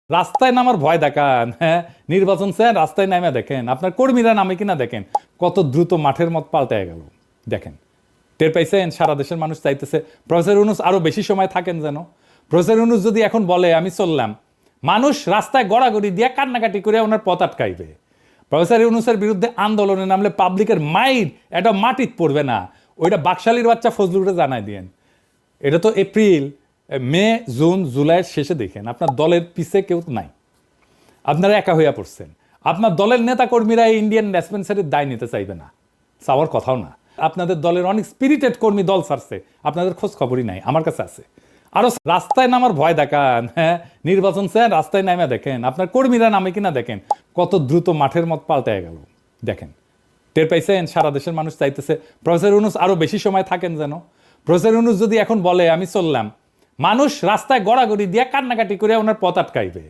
রাস্তায় নামার ভয় দেখান, হ্যাঁ? নির্বাচন চান, রাস্তায় নামে দেখেন আপনার কর্মীরা নামে কিনা দেখেন, কত দ্রুত মাঠের মত পাল্টে গেল। দেখেন, টের পাইছেন? সারা দেশের মানুষ চাইতেছে প্রফেসর ইউনূস আরো বেশি সময় থাকেন যেন। প্রফেসর ইউনূস যদি এখন বলে আমি চললাম, মানুষ রাস্তায় গড়াগড়ি দিয়ে কান্নাকাটি করে ওনার পথ আটকাইবে। প্রফেসর ইউনূসের বিরুদ্ধে আন্দোলনে নামলে পাবলিকের মাইর এটা মাটিত পড়বে না, ওইটা বাকশালীর বাচ্চা ফজলুরে জানাই দিয়েন। এটা তো এপ্রিল, মে, জুন, জুলাইয়ের শেষে দেখেন আপনার দলের পিছে কেউ নাই, আপনারা একা হইয়া পড়ছেন। আপনার দলের নেতা কর্মীরা এই ইন্ডিয়ান ডিসপেন্সারির দায় নিতে চাইবে না, চাওয়ার কথাও না। আপনাদের দলের অনেক স্পিরিটেড কর্মী দল ছাড়ছে, আপনাদের খোঁজ খবরই নাই, আমার কাছে আছে। আরো রাস্তায় নামার ভয় দেখান, হ্যাঁ? নির্বাচন চান, রাস্তায় নামে দেখেন আপনার কর্মীরা নামে কিনা দেখেন, কত দ্রুত মাঠের মত পাল্টে গেল। দেখেন, টের পাইছেন? সারা দেশের মানুষ চাইতেছে প্রফেসর ইউনূস আরো বেশি সময় থাকেন যেন। প্রফেসর ইউনূস যদি এখন বলে আমি চললাম, মানুষ রাস্তায় গড়াগড়ি দিয়ে কান্নাকাটি করে ওনার পথ আটকাইবে।